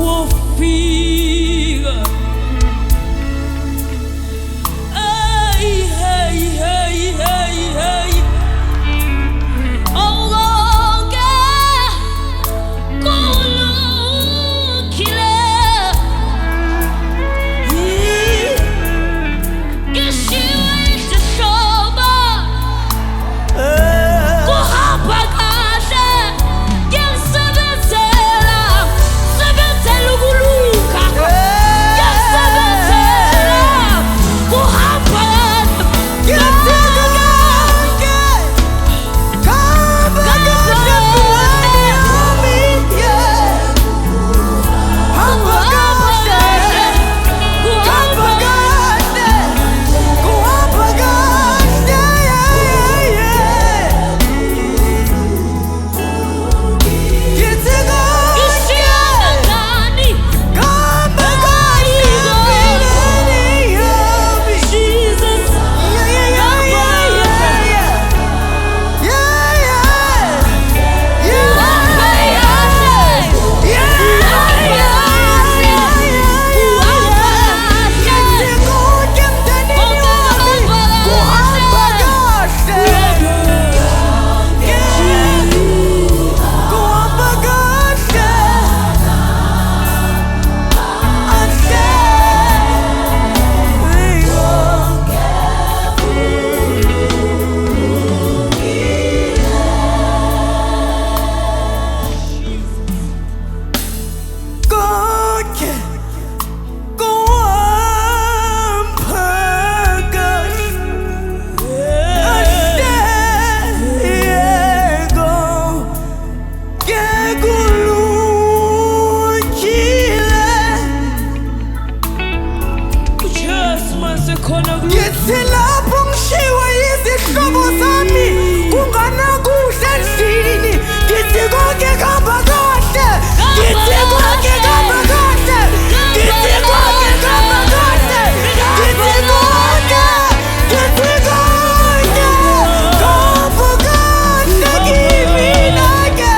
wofika. Hey, hey, hey, hey, hey. Onke kulungile. Ngishiwe ishoba. Kuhamba kahle. Ngiyasebenzela. Sebenzela ukuluka. Ngiyasebenzela. Kuhamba Ngithi lapho ngishiwe izihlobo zami kunganakuhle endlini, ngithi konke kuhamba kahle, ngithi konke kuhamba kahle, ngithi konke kuhamba kahle, ngithi konke kuhamba kahle kimi-ke.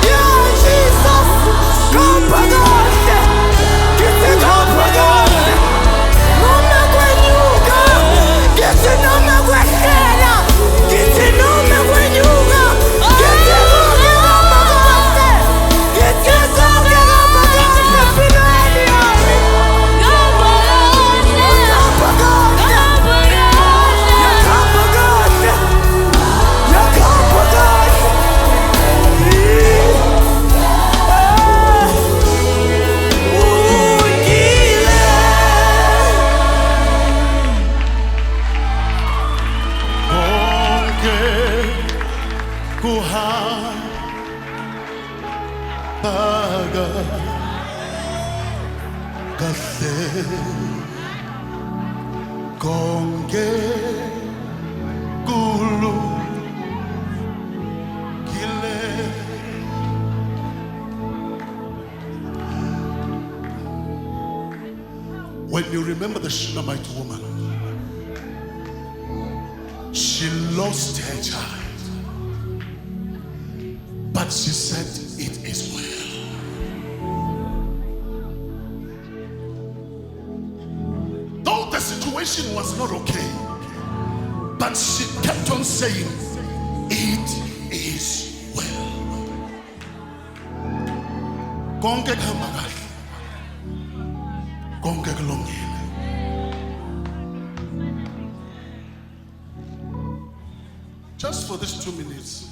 Yeah, Jesus, kuhamba kahle, ngithi kuhamba kahle. Noma kwenyuka, ngithi noma kwehlela, ngithi noma kwenyuka, ngithi konke kuhamba kahle, ngithi konke kuhamba kahle empilweni yami. Kuhamba kahle, yakuhamba kahle, yakuhamba kahle. Ungile. Konke kuhamba kahle, konke kulungile. When you remember the Shunammite woman, she lost her child, but she said, "It is well." Though the situation was not okay, but she kept on saying, "It is well." Konke kuhamba kahle, konke kulungile. Just for these 2 minutes,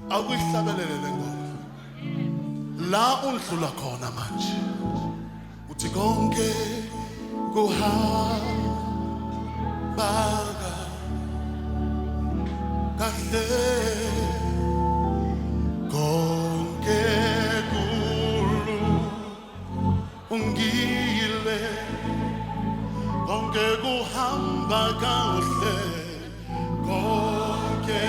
akuyihlabelele le ngoma. La undlula khona manje. Uthi konke kuhamba kahle, konke kulungile, konke kuhamba kahle, konke